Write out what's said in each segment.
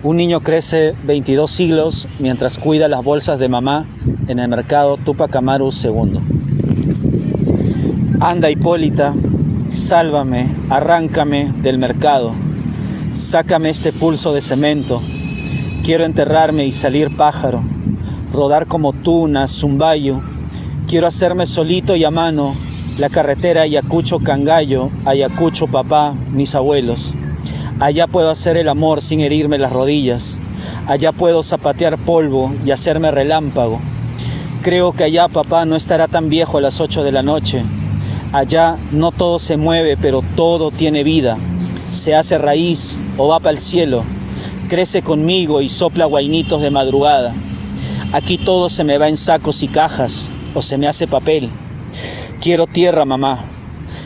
Un niño crece 22 siglos mientras cuida las bolsas de mamá en el mercado Túpac Amaru II. Anda, Hipólita, sálvame, arráncame del mercado, sácame este pulso de cemento. Quiero enterrarme y salir pájaro, rodar como tuna, zumbayo. Quiero hacerme solito y a mano la carretera Ayacucho Cangallo, Ayacucho papá, mis abuelos. Allá puedo hacer el amor sin herirme las rodillas. Allá puedo zapatear polvo y hacerme relámpago. Creo que allá papá no estará tan viejo a las 8 de la noche. Allá no todo se mueve, pero todo tiene vida. Se hace raíz o va para el cielo. Crece conmigo y sopla guainitos de madrugada. Aquí todo se me va en sacos y cajas o se me hace papel. Quiero tierra, mamá.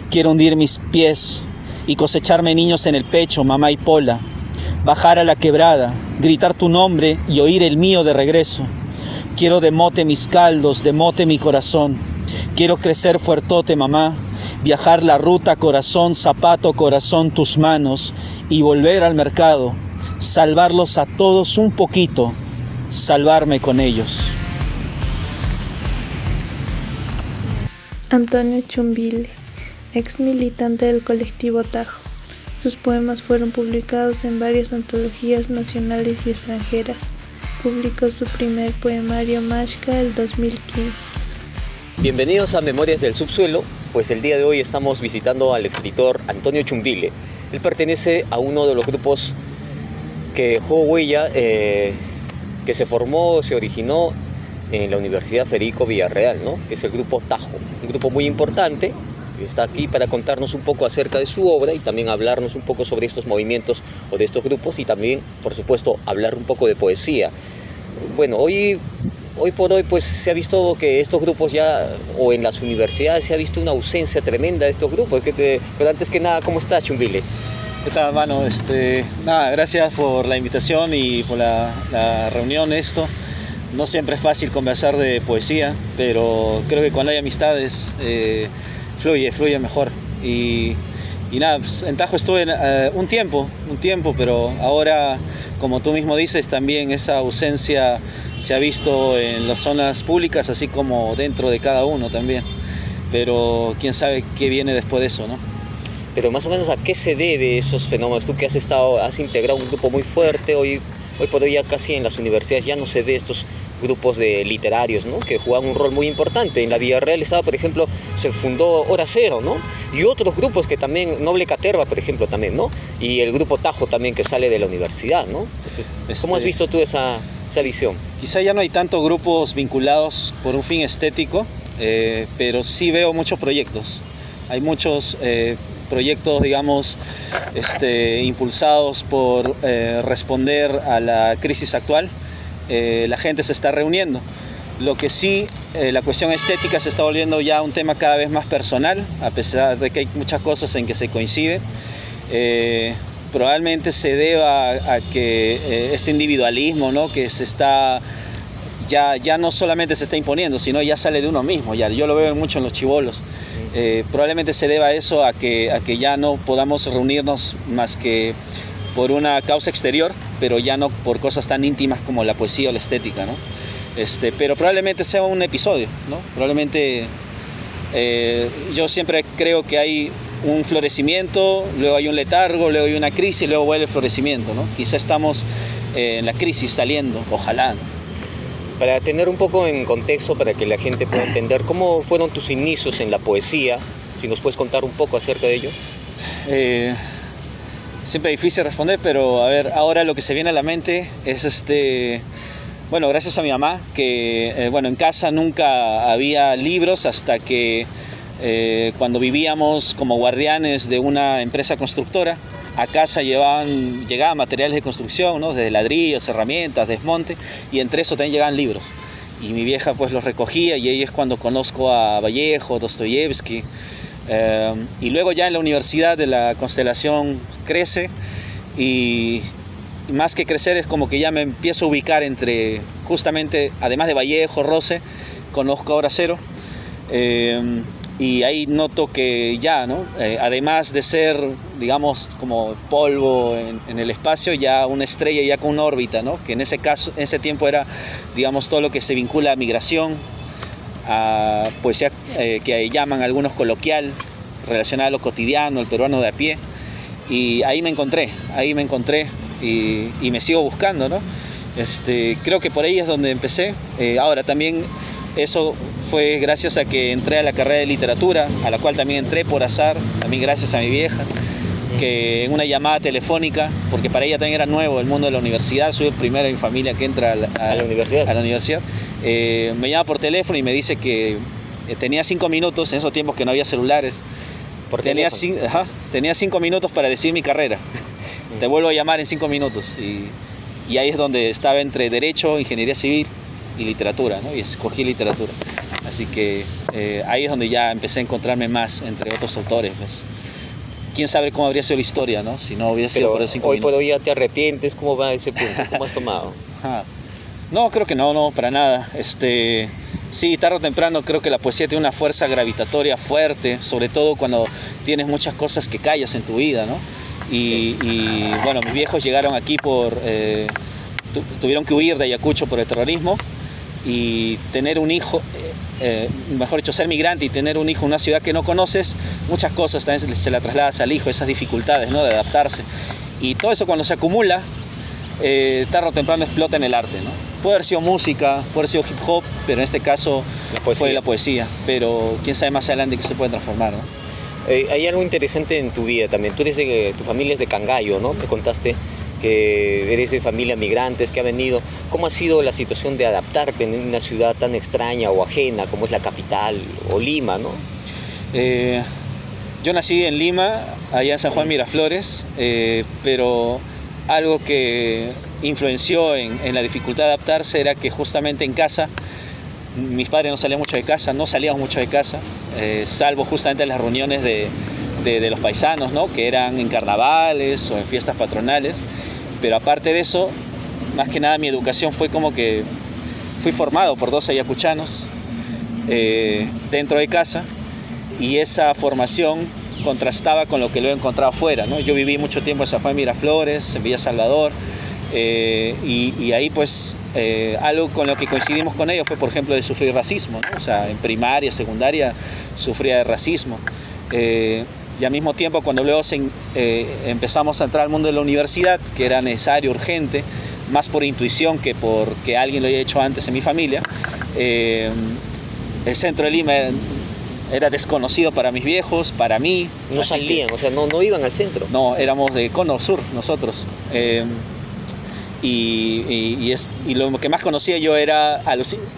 Quiero hundir mis pies y cosecharme niños en el pecho, mamá Hipola. Bajar a la quebrada, gritar tu nombre y oír el mío de regreso. Quiero de mote mis caldos, de mote mi corazón. Quiero crecer fuertote, mamá. Viajar la ruta, corazón, zapato, corazón, tus manos. Y volver al mercado. Salvarlos a todos un poquito. Salvarme con ellos. Antonio Chumbile, ex militante del colectivo Tajo. Sus poemas fueron publicados en varias antologías nacionales y extranjeras. Publicó su primer poemario Mashka el 2015. Bienvenidos a Memorias del Subsuelo, pues el día de hoy estamos visitando al escritor Antonio Chumbile. Él pertenece a uno de los grupos que dejó huella, que se formó, se originó en la Universidad Federico Villarreal, ¿no? Que es el grupo Tajo, un grupo muy importante. Está aquí para contarnos un poco acerca de su obra y también hablarnos un poco sobre estos movimientos o de estos grupos y también, por supuesto, hablar un poco de poesía. Bueno, hoy por hoy pues se ha visto que estos grupos ya, o en las universidades se ha visto una ausencia tremenda de estos grupos. Pero antes que nada, ¿cómo estás, Chumbile? ¿Qué tal, hermano? Gracias por la invitación y por la reunión. No siempre es fácil conversar de poesía, pero creo que cuando hay amistades fluye mejor. Y nada, pues en Tajo estuve un tiempo, pero ahora, como tú mismo dices, también esa ausencia se ha visto en las zonas públicas, así como dentro de cada uno también. Pero quién sabe qué viene después de eso, ¿no? Pero más o menos, ¿a qué se debe esos fenómenos? Tú que has integrado un grupo muy fuerte, hoy por hoy ya casi en las universidades ya no se ve estos grupos de literarios, ¿no? Que juegan un rol muy importante. En la Villarreal estaba, por ejemplo, se fundó Hora Cero, ¿no? Y otros grupos que también, Noble Caterva, por ejemplo, también, ¿no? Y el grupo Tajo también, que sale de la universidad, ¿no? Entonces, ¿cómo has visto tú esa visión? Quizá ya no hay tantos grupos vinculados por un fin estético, pero sí veo muchos proyectos. Hay muchos proyectos, digamos, impulsados por responder a la crisis actual. La gente se está reuniendo. Lo que sí, la cuestión estética se está volviendo ya un tema cada vez más personal, a pesar de que hay muchas cosas en que se coincide. Probablemente se deba a que este individualismo, ¿no? Que se está ya no solamente se está imponiendo, sino ya sale de uno mismo. Yo lo veo mucho en los chibolos. Probablemente se deba a eso, a que ya no podamos reunirnos más que por una causa exterior, pero ya no por cosas tan íntimas como la poesía o la estética, ¿no? Pero probablemente sea un episodio, ¿no? Probablemente yo siempre creo que hay un florecimiento, luego hay un letargo, luego hay una crisis, luego vuelve el florecimiento, ¿no? Quizá estamos en la crisis saliendo, ojalá, ¿no? Para tener un poco en contexto, para que la gente pueda entender, ¿cómo fueron tus inicios en la poesía? Si nos puedes contar un poco acerca de ello. Siempre difícil responder, pero a ver, ahora lo que se viene a la mente es bueno, gracias a mi mamá, que en casa nunca había libros hasta que cuando vivíamos como guardianes de una empresa constructora, a casa llegaban materiales de construcción, ¿no? Desde ladrillos, herramientas, desmonte, y entre eso también llegaban libros. Y mi vieja pues los recogía, y ahí es cuando conozco a Vallejo, Dostoyevsky. Y luego ya en la universidad de la Constelación crece, y más que crecer es como que ya me empiezo a ubicar entre, justamente, además de Vallejo, Rose, conozco a Hora Cero. y ahí noto que ya, ¿no? Además de ser, digamos, como polvo en el espacio, ya una estrella ya con una órbita, ¿no? Que en ese caso, en ese tiempo era, digamos, todo lo que se vincula a migración, a poesía que llaman algunos coloquial, relacionada a lo cotidiano, el peruano de a pie. Y ahí me encontré y me sigo buscando, ¿no? Creo que por ahí es donde empecé. Ahora también eso fue gracias a que entré a la carrera de literatura, a la cual también entré por azar, también gracias a mi vieja, que en una llamada telefónica, porque para ella también era nuevo el mundo de la universidad, soy el primero en mi familia que entra a la universidad, me llama por teléfono y me dice que tenía 5 minutos, en esos tiempos que no había celulares, tenía 5 minutos para decir mi carrera. Te vuelvo a llamar en 5 minutos. Y ahí es donde estaba entre Derecho, Ingeniería Civil y Literatura, ¿no? Y escogí Literatura. Así que ahí es donde ya empecé a encontrarme más entre otros autores, pues. Quién sabe cómo habría sido la historia, ¿no? Si no hubiera sido por esos 5 minutos. Hoy por hoy ya te arrepientes, ¿cómo va ese punto? ¿Cómo has tomado? No, creo que no, para nada. Sí, tarde o temprano creo que la poesía tiene una fuerza gravitatoria fuerte, sobre todo cuando tienes muchas cosas que callas en tu vida, ¿no? Y bueno, mis viejos llegaron aquí tuvieron que huir de Ayacucho por el terrorismo, y tener un hijo, mejor dicho, ser migrante y tener un hijo en una ciudad que no conoces, muchas cosas también se la trasladas al hijo, esas dificultades, ¿no? De adaptarse. Y todo eso cuando se acumula, tarde o temprano explota en el arte, ¿no? Puede haber sido música, puede haber sido hip hop, pero en este caso fue la poesía. Pero quién sabe más adelante que se puede transformar, ¿no? Hay algo interesante en tu vida también. Tu familia es de Cangallo, ¿no? Me contaste que eres de familia migrantes que ha venido. ¿Cómo ha sido la situación de adaptarte en una ciudad tan extraña o ajena como es la capital o Lima, ¿no? Yo nací en Lima, allá en San Juan Miraflores, pero algo que influenció en la dificultad de adaptarse era que justamente en casa, mis padres no salían mucho de casa, no salíamos mucho de casa, salvo justamente en las reuniones de los paisanos, ¿no? Que eran en carnavales o en fiestas patronales. Pero aparte de eso, más que nada mi educación fue como que fui formado por 2 ayacuchanos dentro de casa, y esa formación contrastaba con lo que lo he encontrado afuera, ¿no? Yo viví mucho tiempo en San Juan de Miraflores, en Villa Salvador, y ahí pues algo con lo que coincidimos con ellos fue, por ejemplo, de sufrir racismo, ¿no? O sea, en primaria, secundaria sufría de racismo. Y al mismo tiempo, cuando luego empezamos a entrar al mundo de la universidad, que era necesario, urgente, más por intuición que porque alguien lo haya hecho antes en mi familia, el centro de Lima era desconocido para mis viejos, para mí. No salían, o sea, no iban al centro. No, éramos de Cono Sur nosotros. Y lo que más conocía yo era,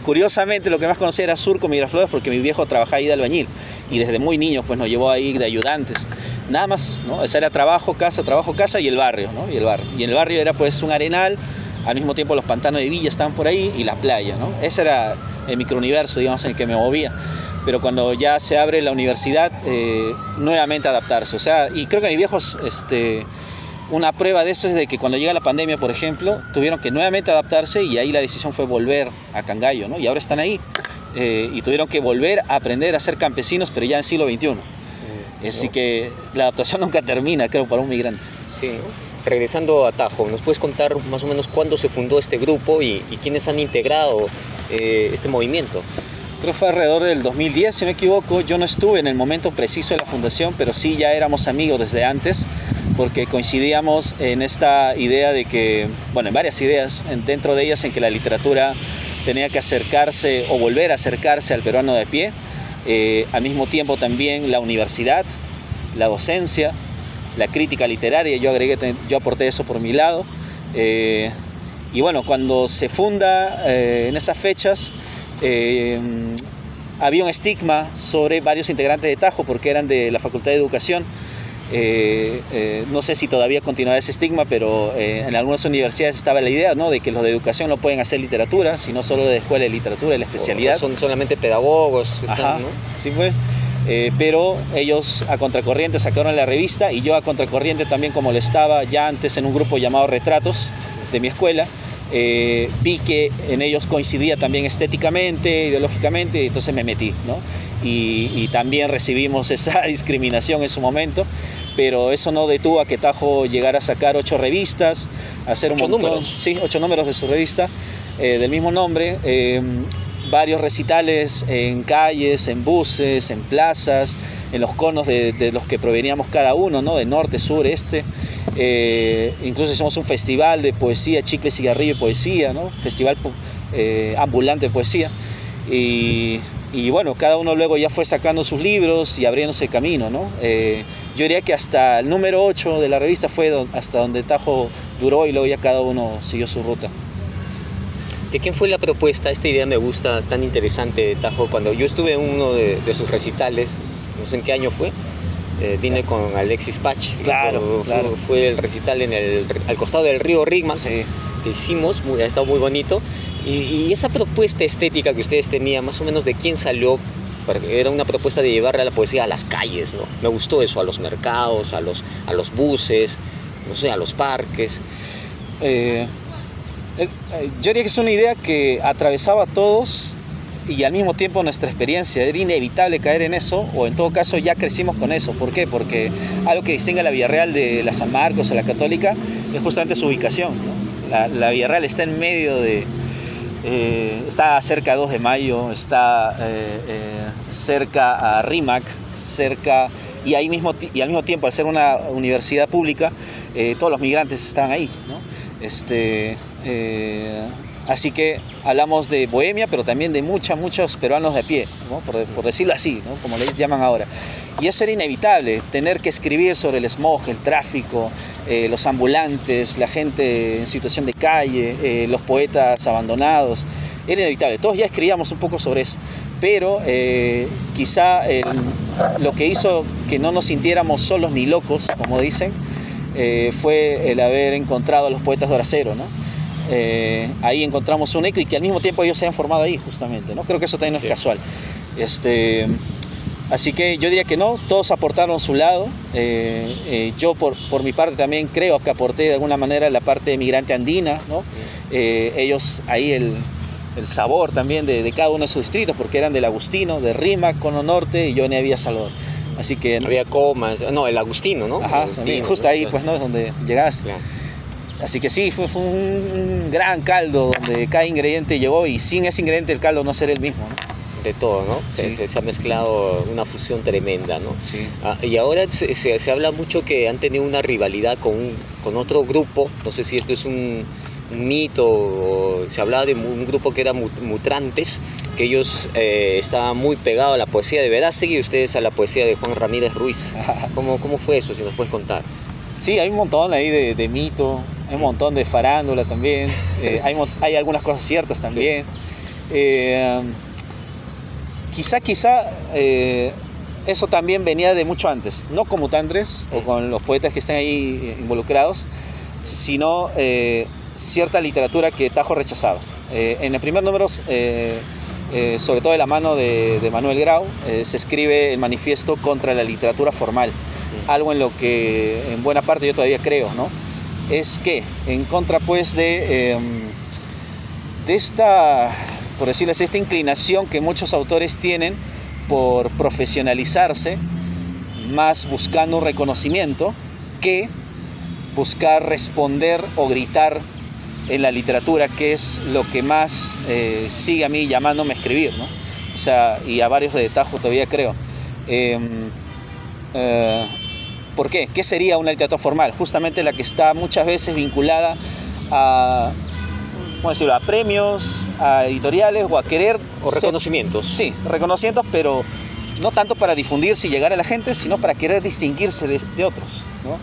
curiosamente, lo que más conocía era Surco, Miraflores, porque mi viejo trabajaba ahí de albañil. Y desde muy niños pues nos llevó ahí de ayudantes. Nada más, ¿no? Ese era trabajo, casa y el barrio, ¿no? Y en el barrio era pues un arenal, al mismo tiempo los pantanos de Villa estaban por ahí y la playa, ¿no? Ese era el microuniverso, digamos, en el que me movía. Pero cuando ya se abre la universidad, nuevamente adaptarse. O sea, y creo que mis viejos, una prueba de eso es de que cuando llega la pandemia, por ejemplo, tuvieron que nuevamente adaptarse, y ahí la decisión fue volver a Cangallo, ¿no? Y ahora están ahí. Y tuvieron que volver a aprender a ser campesinos, pero ya en siglo XXI. Así que la adaptación nunca termina, creo, para un migrante. Sí. Regresando a Tajo, ¿nos puedes contar más o menos cuándo se fundó este grupo y quiénes han integrado este movimiento? Creo que fue alrededor del 2010, si no me equivoco. Yo no estuve en el momento preciso de la fundación, pero sí ya éramos amigos desde antes, porque coincidíamos en esta idea de que, bueno, en varias ideas, dentro de ellas en que la literatura tenía que acercarse o volver a acercarse al peruano de a pie. Al mismo tiempo también la universidad, la docencia, la crítica literaria, yo aporté eso por mi lado. Y bueno, cuando se funda en esas fechas, había un estigma sobre varios integrantes de Tajo porque eran de la Facultad de Educación. No sé si todavía continuará ese estigma, pero en algunas universidades estaba la idea, ¿no?, de que los de educación no pueden hacer literatura, sino solo de escuela de literatura, de la especialidad. Son solamente pedagogos. Ajá, ¿no? Sí, pues. Pero ellos a contracorriente sacaron la revista, y yo a contracorriente también, como le estaba ya antes en un grupo llamado Retratos de mi escuela, vi que en ellos coincidía también estéticamente, ideológicamente, y entonces me metí, ¿no? Y también recibimos esa discriminación en su momento, pero eso no detuvo a que Tajo llegara a sacar 8 revistas, a hacer un montón, números. Sí, 8 números de su revista del mismo nombre, varios recitales en calles, en buses, en plazas, en los conos de los que proveníamos cada uno, ¿no? De norte, sur, este. Incluso hicimos un festival de poesía, chicle, cigarrillo y poesía, ¿no? Festival ambulante de poesía. Y bueno, cada uno luego ya fue sacando sus libros y abriéndose camino, ¿no? Yo diría que hasta el número 8 de la revista fue hasta donde Tajo duró, y luego ya cada uno siguió su ruta. ¿De quién fue la propuesta? Esta idea me gusta, tan interesante de Tajo. Cuando yo estuve en uno de sus recitales, no sé en qué año fue, vine con Alexis Pach. Claro. Fue el recital al costado del río Rigma. Sí. Que hicimos, ha estado muy bonito. Y esa propuesta estética que ustedes tenían, más o menos, ¿de quién salió? Porque era una propuesta de llevarle a la poesía a las calles, ¿no? Me gustó eso, a los mercados, a los buses, no sé, a los parques. Yo diría que es una idea que atravesaba a todos y al mismo tiempo nuestra experiencia. Era inevitable caer en eso, o en todo caso ya crecimos con eso. ¿Por qué? Porque algo que distingue a la Villarreal de la San Marcos, a la Católica, es justamente su ubicación, ¿no? La Villarreal está en medio de... está cerca a 2 de Mayo, está cerca a Rímac, cerca... Y al mismo tiempo, al ser una universidad pública, todos los migrantes estaban ahí, ¿no? Así que hablamos de bohemia, pero también de muchos peruanos de a pie, ¿no? Por decirlo así, ¿no? Como les llaman ahora. Y eso era inevitable, tener que escribir sobre el smog, el tráfico, los ambulantes, la gente en situación de calle, los poetas abandonados. Era inevitable, todos ya escribíamos un poco sobre eso, pero quizá lo que hizo que no nos sintiéramos solos ni locos, como dicen, fue el haber encontrado a los poetas de Hora Cero, ¿no? Ahí encontramos un eco, y que al mismo tiempo ellos se han formado ahí, justamente, ¿no? Creo que eso también no es casual. Así que yo diría que no, todos aportaron su lado. Yo por mi parte también creo que aporté de alguna manera la parte migrante andina, ¿no? Ellos ahí el sabor también de cada uno de sus distritos, porque eran del Agustino, de Rímac, Cono Norte, y yo ni había Salvador. Así que... Había Comas, no, el Agustino, ¿no? Ajá, Agustino, justo ¿no? Ahí, pues, ¿no? Es donde llegaste. Claro. Así que sí, fue un gran caldo donde cada ingrediente llegó, y sin ese ingrediente el caldo no sería el mismo, ¿no? De todo, ¿no? Sí. Se ha mezclado una fusión tremenda, ¿no? Sí. Y ahora se habla mucho que han tenido una rivalidad con otro grupo. No sé si esto es un mito, o se hablaba de un grupo que era Mutrantes, que ellos estaban muy pegados a la poesía de Verástegui y ustedes a la poesía de Juan Ramírez Ruiz. ¿Cómo fue eso? Si nos puedes contar. Sí, hay un montón ahí de mito, hay un montón de farándula también, hay algunas cosas ciertas también. Sí. Quizá eso también venía de mucho antes, no con Mutrantes o con los poetas que están ahí involucrados, sino cierta literatura que Tajo rechazaba. En el primer número, sobre todo de la mano de Manuel Grau, se escribe el manifiesto contra la literatura formal, algo en lo que en buena parte yo todavía creo, ¿no? Es que en contra, pues, de esta, por decirlo así, esta inclinación que muchos autores tienen por profesionalizarse, más buscando un reconocimiento que buscar responder o gritar en la literatura, que es lo que más sigue a mí llamándome a escribir, ¿no? O sea, y a varios de Tajo todavía creo. ¿Por qué? ¿Qué sería una literatura formal? Justamente la que está muchas veces vinculada a, ¿cómo decirlo?, a premios, a editoriales o a querer... O reconocimientos. Sí, reconocimientos, pero no tanto para difundirse y llegar a la gente, sino para querer distinguirse de otros, ¿no?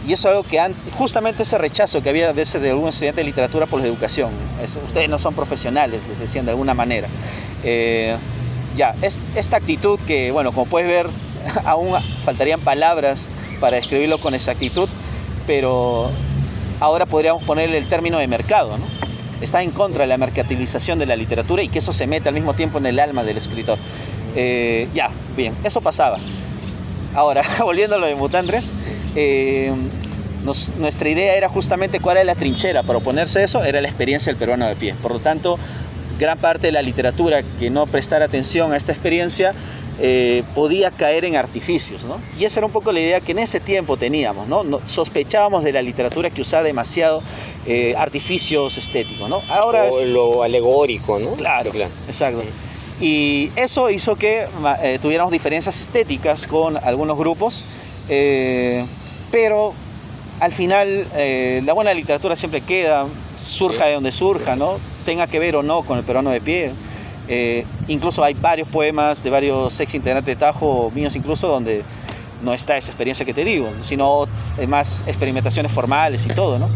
Y eso es algo que justamente ese rechazo que había a veces de algún estudiante de literatura por la educación. Eso, ustedes no son profesionales, les decían de alguna manera. Esta actitud que, bueno, como puedes ver, aún faltarían palabras para describirlo con exactitud, pero ahora podríamos ponerle el término de mercado, ¿no? Está en contra de la mercantilización de la literatura y que eso se mete al mismo tiempo en el alma del escritor. Bien, eso pasaba. Ahora, volviendo a lo de Mutrantes, nuestra idea era justamente cuál era la trinchera. Para oponerse a eso era la experiencia del peruano de pie. Por lo tanto, gran parte de la literatura que no prestara atención a esta experiencia podía caer en artificios, ¿no? Y esa era un poco la idea que en ese tiempo teníamos, ¿no? Sospechábamos de la literatura que usaba demasiado artificios estéticos, ¿no? Ahora o lo alegórico, ¿no? Claro, exacto. Y eso hizo que tuviéramos diferencias estéticas con algunos grupos, pero al final la buena literatura siempre queda, surja de donde surja, ¿no? Tenga que ver o no con el peruano de pie. Incluso hay varios poemas de varios ex integrantes de Tajo, míos incluso, donde no está esa experiencia que te digo, sino más experimentaciones formales y todo, ¿no?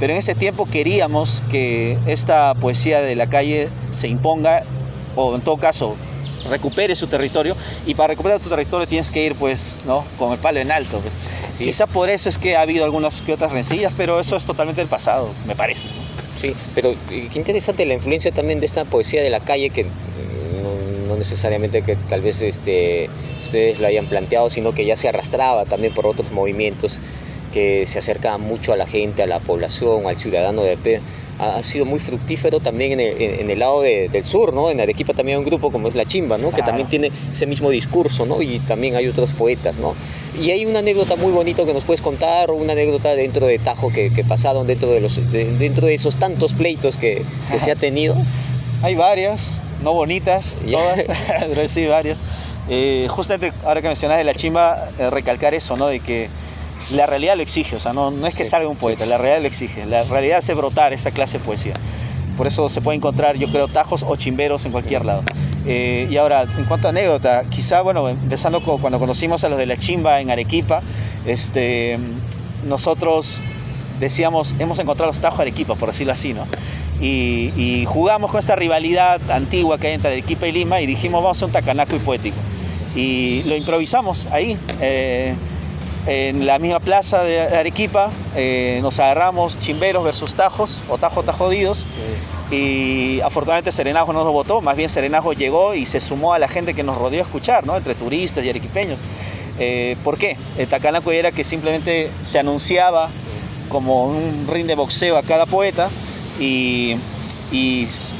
Pero en ese tiempo queríamos que esta poesía de la calle se imponga, o en todo caso recupere su territorio, y para recuperar tu territorio tienes que ir, pues, ¿no?, con el palo en alto, pues. Quizá por eso es que ha habido algunas que otras rencillas, pero eso es totalmente del pasado, me parece, ¿no? Sí, pero qué interesante la influencia también de esta poesía de la calle, que no necesariamente que tal vez ustedes lo hayan planteado, sino que ya se arrastraba también por otros movimientos que se acercaban mucho a la gente, a la población, al ciudadano de a pie. Ha sido muy fructífero también en el lado del sur, ¿no? En Arequipa también hay un grupo como es La Chimba, ¿no? Que también tiene ese mismo discurso, ¿no? Y también hay otros poetas, ¿no? Y hay una anécdota muy bonita que nos puedes contar, o una anécdota dentro de Tajo que pasaron dentro de esos tantos pleitos que se ha tenido. Hay varias, no bonitas, todas, pero sí varias. Justamente ahora que mencionas de La Chimba, recalcar eso, ¿no? De que la realidad lo exige, o sea, no es que salga un poeta, la realidad lo exige, la realidad hace brotar esta clase de poesía. Por eso se puede encontrar, yo creo, tajos o chimberos en cualquier lado. Y ahora, en cuanto a anécdota, quizá, bueno, empezando cuando conocimos a los de La Chimba en Arequipa, nosotros decíamos, hemos encontrado los tajos de Arequipa, por decirlo así, ¿no? Y jugamos con esta rivalidad antigua que hay entre Arequipa y Lima, y dijimos, vamos a hacer un tacanaco y poético. Y lo improvisamos ahí, en la misma plaza de Arequipa. Nos agarramos chimberos versus tajos, o tajodidos, y afortunadamente Serenajo no nos votó, más bien Serenajo llegó y se sumó a la gente que nos rodeó a escuchar, ¿no? Entre turistas y arequipeños. ¿Por qué? El tacanaco era que simplemente se anunciaba como un ring de boxeo a cada poeta, y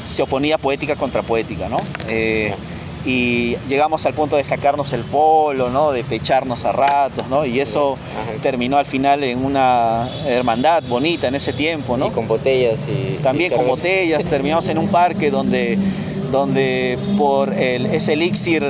se oponía poética contra poética, ¿no? Y llegamos al punto de sacarnos el polo, ¿no? De pecharnos a ratos, ¿no? Y eso terminó al final en una hermandad bonita en ese tiempo, ¿no? Y con botellas también con botellas. Terminamos en un parque donde por ese elixir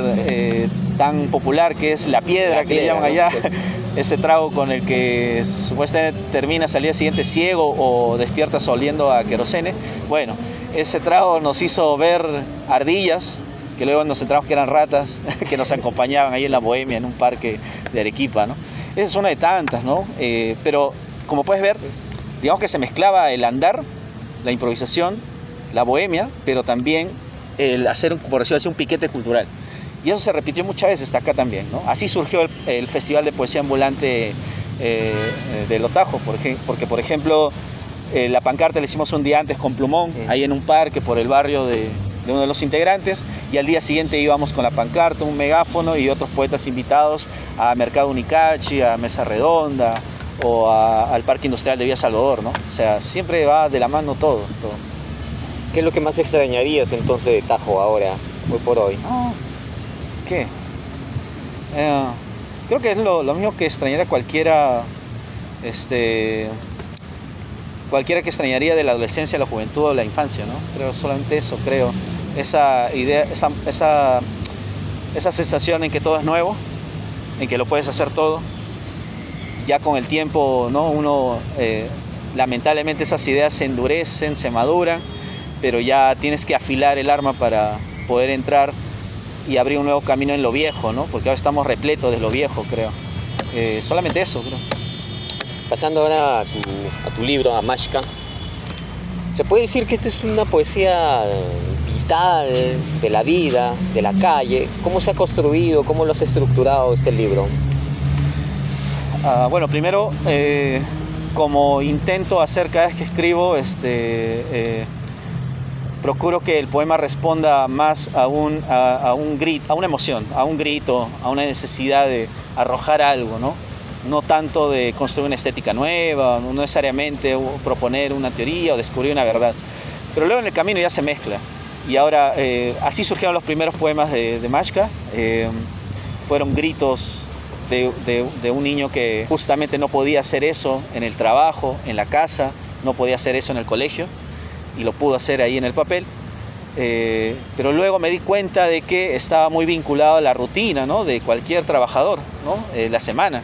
tan popular que es la piedra, que le llaman allá, ¿no? Ese trago con el que supuestamente terminas al día siguiente ciego o despiertas oliendo a querosene. Bueno, ese trago nos hizo ver ardillas, que luego nos enteramos que eran ratas, que nos acompañaban ahí en la bohemia, en un parque de Arequipa, ¿no? Esa es una de tantas, ¿no? Pero como puedes ver, digamos que se mezclaba el andar, la improvisación, la bohemia, pero también el hacer, por decirlo así, un piquete cultural. Y eso se repitió muchas veces hasta acá también, ¿no? Así surgió el Festival de Poesía Ambulante de Lotajo, porque, por ejemplo, la pancarta la hicimos un día antes con plumón, ahí en un parque por el barrio de uno de los integrantes, y al día siguiente íbamos con la pancarta, un megáfono y otros poetas invitados a Mercado Unicachi, a Mesa Redonda o al Parque Industrial de Villa Salvador, ¿no? O sea, siempre va de la mano todo. ¿Qué es lo que más extrañarías entonces de Tajo ahora, hoy por hoy? ¿Qué? Creo que es lo mismo que extrañaría cualquiera que extrañaría de la adolescencia, la juventud o la infancia, ¿no? Creo solamente eso, esa idea, esa sensación en que todo es nuevo, en que lo puedes hacer todo. Ya con el tiempo, ¿no? Uno, lamentablemente esas ideas se endurecen, se maduran, pero ya tienes que afilar el arma para poder entrar y abrir un nuevo camino en lo viejo, ¿no? Porque ahora estamos repletos de lo viejo, creo. Solamente eso, creo. Pasando ahora a tu libro, a Mashka, ¿se puede decir que esto es una poesía vital de la vida, de la calle? ¿Cómo se ha construido, cómo lo has estructurado este libro? Bueno, primero, como intento hacer cada vez que escribo, procuro que el poema responda más a un grito, a una emoción, a un grito, a una necesidad de arrojar algo, ¿no? no tanto de construir una estética nueva, no necesariamente proponer una teoría o descubrir una verdad. Pero luego en el camino ya se mezcla. Y ahora, así surgieron los primeros poemas de Mashka. Fueron gritos de un niño que justamente no podía hacer eso en el trabajo, en la casa, no podía hacer eso en el colegio, y lo pudo hacer ahí en el papel. Pero luego me di cuenta de que estaba muy vinculado a la rutina, ¿no?, de cualquier trabajador, ¿no?, la semana.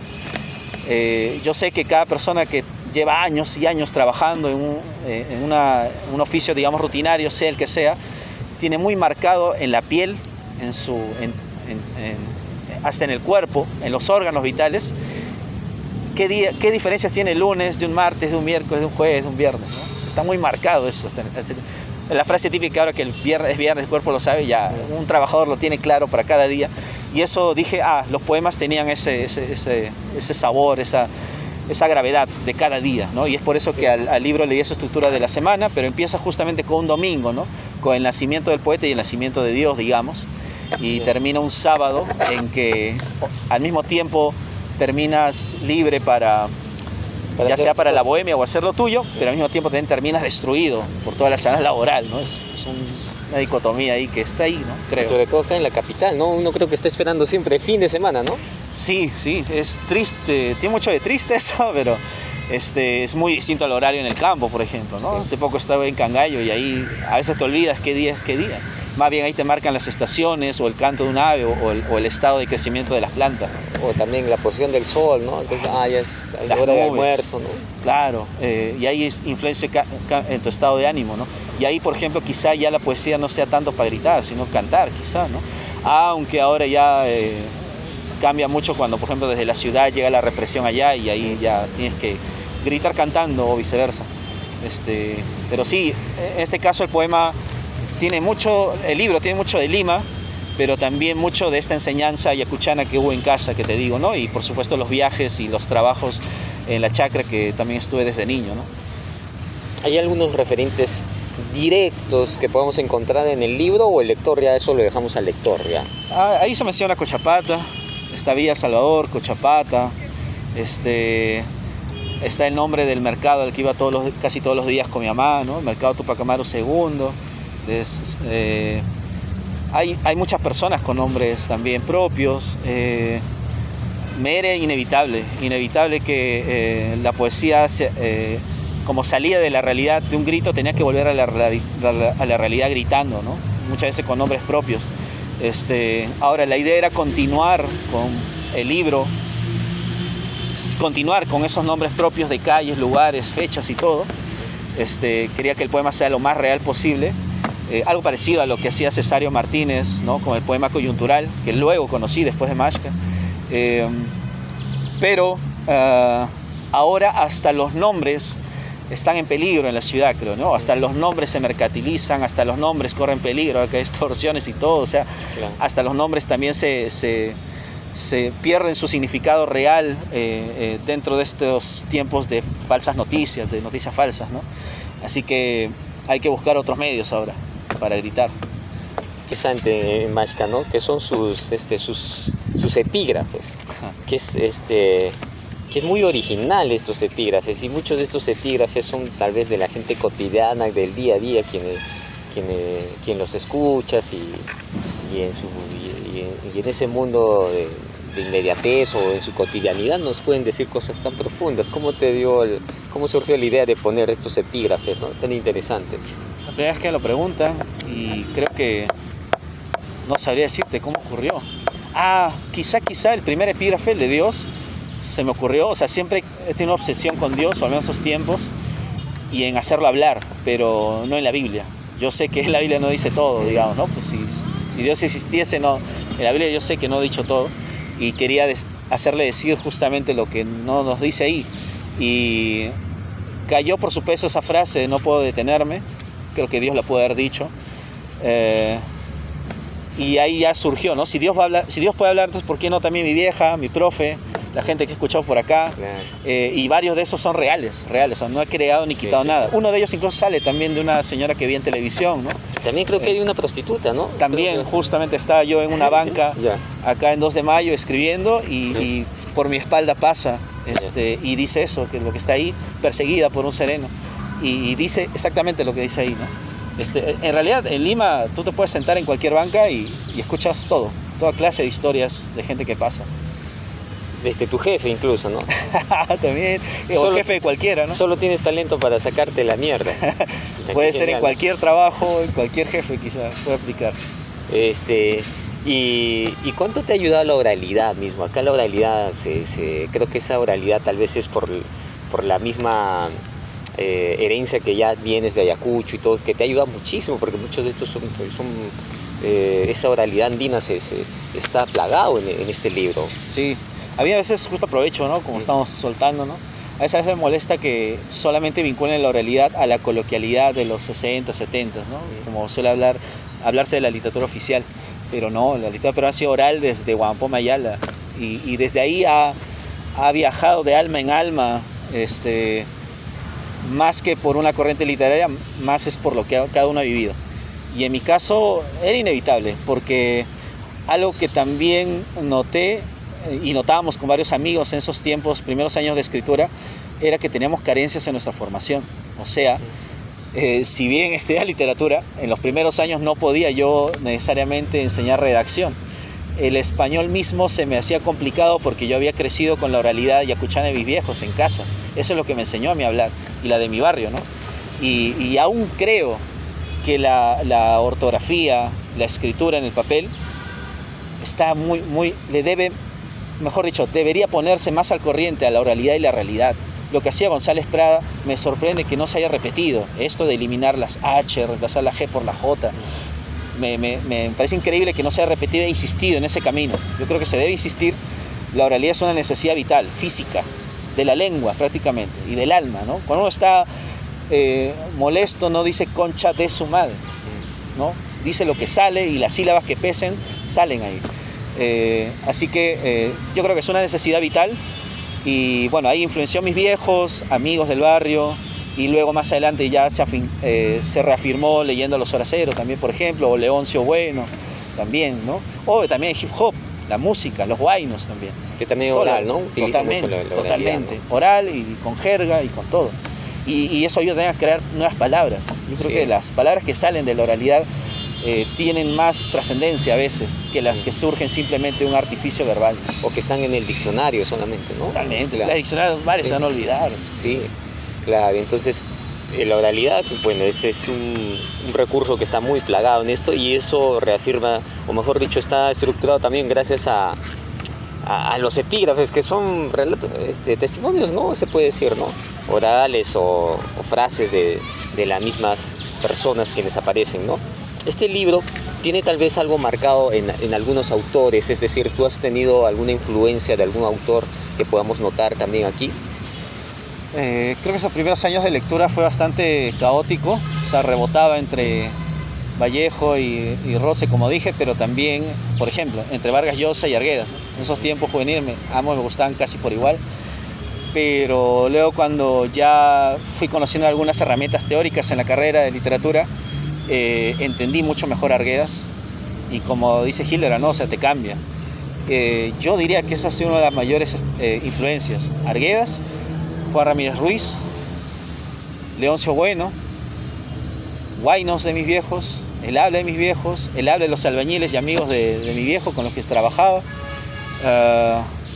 Yo sé que cada persona que lleva años y años trabajando en un oficio, digamos, rutinario, sea el que sea, tiene muy marcado en la piel, hasta en el cuerpo, en los órganos vitales, qué diferencias tiene el lunes de un martes, de un miércoles, de un jueves, de un viernes, ¿no? Está muy marcado eso. La frase típica ahora que el viernes es viernes, el cuerpo lo sabe, ya un trabajador lo tiene claro para cada día. Y eso dije, los poemas tenían ese sabor, esa gravedad de cada día, ¿no? Y es por eso que al libro le di esa estructura de la semana, pero empieza justamente con un domingo, ¿no?, con el nacimiento del poeta y el nacimiento de Dios, digamos, y termina un sábado en que al mismo tiempo terminas libre ya sea para la bohemia o hacer lo tuyo, pero al mismo tiempo también terminas destruido por toda la semana laboral, ¿no? Es una dicotomía ahí que está ahí, ¿no?, creo. Sobre todo acá en la capital, ¿no? Uno creo que está esperando siempre el fin de semana, ¿no? Sí, es triste, tiene mucho de triste eso, pero es muy distinto al horario en el campo, por ejemplo, ¿no? Sí. Hace poco estaba en Cangallo y ahí a veces te olvidas qué día es qué día. Más bien ahí te marcan las estaciones o el canto de un ave o el estado de crecimiento de las plantas. O también la posición del sol, ¿no? Entonces, ya es la hora de almuerzo, ¿no? Claro, y ahí influencia en tu estado de ánimo, ¿no? Y ahí, por ejemplo, quizá ya la poesía no sea tanto para gritar, sino cantar, quizá, ¿no? Aunque ahora ya cambia mucho cuando, por ejemplo, desde la ciudad llega la represión allá y ahí ya tienes que gritar cantando o viceversa. Pero sí, en este caso el poema el libro tiene mucho de Lima, pero también mucho de esta enseñanza ayacuchana que hubo en casa, que te digo, ¿no? Y por supuesto los viajes y los trabajos en la chacra que también estuve desde niño, ¿no? ¿Hay algunos referentes directos que podemos encontrar en el libro o el lector ya eso lo dejamos al lector ya? Ahí se menciona Cochapata, está Villa Salvador, Cochapata, está el nombre del mercado al que iba casi todos los días con mi mamá, ¿no? El mercado Tupac Amaru II. Hay muchas personas con nombres también propios. Me era inevitable que la poesía, como salía de la realidad de un grito, tenía que volver a la realidad gritando, ¿no? Muchas veces con nombres propios. Ahora la idea era continuar con el libro, continuar con esos nombres propios de calles, lugares, fechas y todo. Quería que el poema sea lo más real posible. Algo parecido a lo que hacía Cesario Martínez, ¿no?, con el poema coyuntural, que luego conocí después de Mashka. Pero ahora hasta los nombres están en peligro en la ciudad, creo, ¿no? Hasta los nombres se mercantilizan, hasta los nombres corren peligro, que hay extorsiones y todo, o sea, claro. Hasta los nombres también se pierden su significado real dentro de estos tiempos de falsas noticias, de noticias falsas, ¿no? Así que hay que buscar otros medios ahora para gritar. Interesante, Mashka, ¿no? Que son sus epígrafes, que es muy original estos epígrafes, y muchos de estos epígrafes son tal vez de la gente cotidiana, del día a día, quien los escuchas y en ese mundo de inmediatez o en su cotidianidad nos pueden decir cosas tan profundas. ¿Cómo surgió la idea de poner estos epígrafes, ¿no?, tan interesantes? La primera vez que me lo preguntan y creo que no sabría decirte cómo ocurrió. Quizá el primer epígrafe, el de Dios, se me ocurrió. O sea, siempre he tenido una obsesión con Dios, o al menos esos tiempos, y en hacerlo hablar, pero no en la Biblia. Yo sé que la Biblia no dice todo, digamos, ¿no? Pues si Dios existiese, no, en la Biblia yo sé que no he dicho todo, y quería hacerle decir justamente lo que no nos dice ahí. Y cayó por su peso esa frase de no puedo detenerme. Creo que Dios la puede haber dicho. Y ahí ya surgió, ¿no? Si Dios puede hablar, entonces ¿por qué no también mi vieja, mi profe, la gente que he escuchado por acá, y varios de esos son reales, o sea, no he creado ni quitado nada. Uno de ellos incluso sale también de una señora que vi en televisión, ¿no? También creo que hay una prostituta, ¿no? También justamente estaba yo en una banca acá en 2 de mayo escribiendo y por mi espalda pasa y dice eso, que lo que está ahí, perseguida por un sereno, y dice exactamente lo que dice ahí, ¿no? En realidad en Lima tú te puedes sentar en cualquier banca y escuchas toda clase de historias de gente que pasa. Desde tu jefe incluso, ¿no? También, o el jefe de cualquiera, ¿no? Solo tienes talento para sacarte la mierda. Puede ser en cualquier trabajo, en cualquier jefe quizá, puede aplicarse. ¿Y cuánto te ha ayudado la oralidad mismo? Acá la oralidad, creo que esa oralidad tal vez es por la misma herencia que ya vienes de Ayacucho y todo, que te ayuda muchísimo, porque muchos de estos esa oralidad andina está plagado en este libro. Sí, a mí a veces justo aprovecho, ¿no? Como estamos soltando, ¿no? A veces me molesta que solamente vinculen la oralidad a la coloquialidad de los 60, 70, ¿no? Como suele hablarse de la literatura oficial, pero no, la literatura peruana ha sido oral desde Huampó Mayala, y desde ahí ha viajado de alma en alma, más que por una corriente literaria, más es por lo que cada uno ha vivido. Y en mi caso era inevitable, porque algo que también noté y notábamos con varios amigos en esos tiempos, primeros años de escritura, era que teníamos carencias en nuestra formación. O sea, si bien estudiaba literatura, en los primeros años no podía yo necesariamente enseñar redacción. El español mismo se me hacía complicado porque yo había crecido con la oralidad yacuchana de mis viejos en casa. Eso es lo que me enseñó a mí a hablar, y la de mi barrio, ¿no? Y aún creo que la ortografía, la escritura en el papel, está debería ponerse más al corriente a la oralidad y la realidad. Lo que hacía González Prada me sorprende que no se haya repetido. Esto de eliminar las H, reemplazar la G por la J. Me parece increíble que no se haya repetido e insistido en ese camino. Yo creo que se debe insistir. La oralidad es una necesidad vital, física, de la lengua prácticamente, y del alma, ¿no? Cuando uno está molesto no dice concha de su madre, ¿no? Dice lo que sale, y las sílabas que pesen salen ahí. Así que yo creo que es una necesidad vital, y bueno, ahí influenció a mis viejos, amigos del barrio, y luego más adelante ya se reafirmó leyendo a los Horaceros también, por ejemplo, o Leoncio Bueno también, ¿no? O también hip hop, la música, los guainos también. Que también es oral, ¿no? Utiliza Totalmente, mucho la totalmente. oralidad, ¿no? Oral y con jerga y con todo. Y eso ayuda también a crear nuevas palabras. Yo creo que las palabras que salen de la oralidad tienen más trascendencia a veces que las que surgen simplemente de un artificio verbal. O que están en el diccionario solamente, ¿no? Totalmente. Claro. Los diccionarios se van a olvidar. Sí, claro. Entonces, la oralidad, bueno, ese es un recurso que está muy plagado en esto, y eso reafirma, o mejor dicho, está estructurado también gracias a los epígrafes, que son relatos, testimonios, ¿no? Se puede decir, ¿no? Orales o frases de las mismas personas quienes aparecen, ¿no? Este libro tiene tal vez algo marcado en algunos autores, es decir, ¿tú has tenido alguna influencia de algún autor que podamos notar también aquí? Creo que esos primeros años de lectura fue bastante caótico, o sea, rebotaba entre Vallejo y Rose, como dije, pero también, por ejemplo, entre Vargas Llosa y Arguedas, ¿no? En esos tiempos juveniles ambos me gustaban casi por igual, pero luego cuando ya fui conociendo algunas herramientas teóricas en la carrera de literatura, entendí mucho mejor a Arguedas, y como dice Hillera, ¿no? O sea, te cambia. Yo diría que esa ha sido una de las mayores influencias. Arguedas, Juan Ramírez Ruiz, Leoncio Bueno, guainos de mis viejos, el habla de mis viejos, el habla de los albañiles y amigos de mi viejo con los que trabajaba.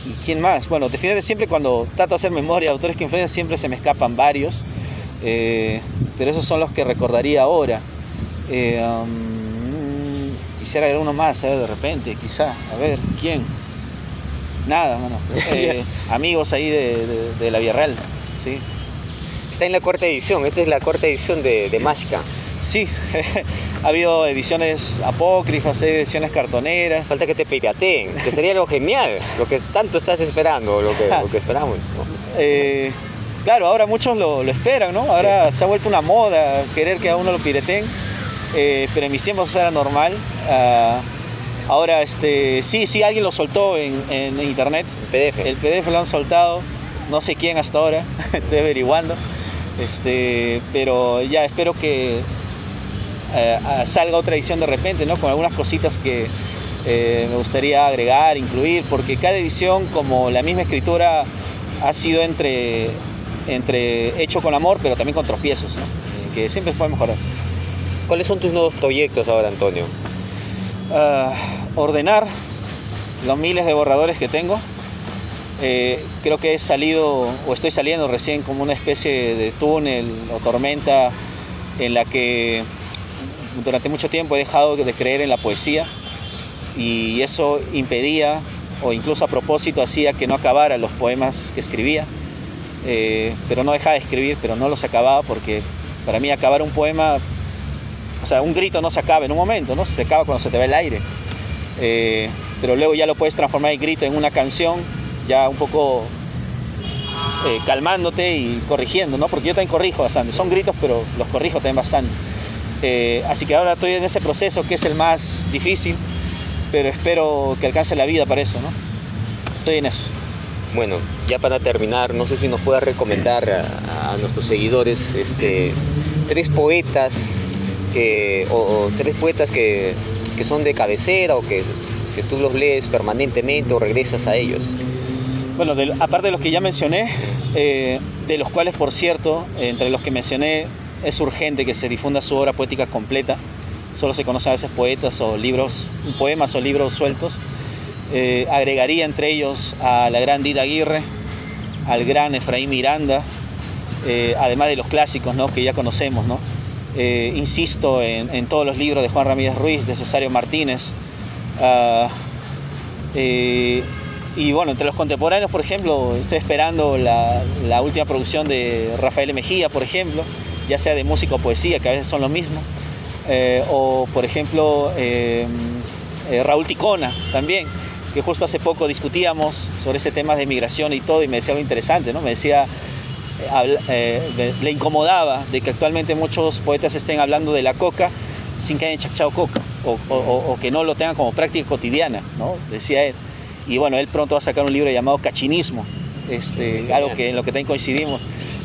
¿Y quién más? Bueno, siempre cuando trato de hacer memoria de autores que influencian, siempre se me escapan varios, pero esos son los que recordaría ahora. Quisiera ver uno más, de repente, quizá. A ver, ¿quién? Nada, mano. Amigos ahí de la Villarreal, sí. Está en la cuarta edición, esta es la cuarta edición de Mashka. Sí, ha habido ediciones apócrifas, ediciones cartoneras. Falta que te pirateen, que sería lo genial, lo que tanto estás esperando, lo que esperamos, ¿no? Claro, ahora muchos lo esperan, ¿no? Ahora se ha vuelto una moda querer que a uno lo pirateen, pero en mis tiempos eso era normal. Ahora, sí, alguien lo soltó en internet. PDF. El PDF lo han soltado, no sé quién hasta ahora, estoy averiguando. Pero ya espero que salga otra edición de repente, ¿no? Con algunas cositas que me gustaría agregar, incluir, porque cada edición, como la misma escritura, ha sido entre hecho con amor, pero también con tropiezos, ¿no? Así que siempre se puede mejorar. ¿Cuáles son tus nuevos proyectos ahora, Antonio? Ordenar los miles de borradores que tengo. Creo que he salido, o estoy saliendo recién, como una especie de túnel o tormenta en la que durante mucho tiempo he dejado de creer en la poesía, y eso impedía, o incluso a propósito hacía que no acabara los poemas que escribía. Pero no dejaba de escribir, pero no los acababa, porque para mí acabar un poema, o sea, un grito no se acaba en un momento, ¿no? Se acaba cuando se te va el aire. Pero luego ya lo puedes transformar el grito en una canción, ya un poco calmándote y corrigiendo, ¿no? Porque yo también corrijo bastante, son gritos, pero los corrijo también bastante. Así que ahora estoy en ese proceso, que es el más difícil, pero espero que alcance la vida para eso, ¿no? Estoy en eso. Bueno, ya para terminar, no sé si nos puedas recomendar a nuestros seguidores tres poetas o tres poetas que son de cabecera, o que tú los lees permanentemente o regresas a ellos. Bueno, aparte de los que ya mencioné, de los cuales, por cierto, entre los que mencioné, es urgente que se difunda su obra poética completa. Solo se conocen a veces poetas o libros, poemas o libros sueltos. Agregaría entre ellos a la gran Dida Aguirre, al gran Efraín Miranda, además de los clásicos, ¿no?, que ya conocemos, ¿no? Insisto en todos los libros de Juan Ramírez Ruiz, de Cesario Martínez. Y bueno, entre los contemporáneos, por ejemplo, estoy esperando la última producción de Rafael Mejía, por ejemplo, ya sea de música o poesía, que a veces son lo mismo. O por ejemplo Raúl Ticona también, que justo hace poco discutíamos sobre ese tema de migración y todo, y me decía algo interesante, ¿no? Me decía, le incomodaba de que actualmente muchos poetas estén hablando de la coca sin que hayan chachado coca, o que no lo tengan como práctica cotidiana, ¿no? Decía él. Y bueno, él pronto va a sacar un libro llamado Cachinismo, algo que en lo que también coincidimos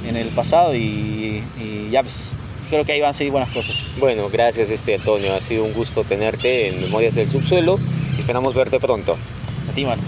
en el pasado, y ya pues creo que ahí van a seguir buenas cosas. Bueno, gracias Antonio, ha sido un gusto tenerte en Memorias del Subsuelo. Esperamos verte pronto. A ti, Marco.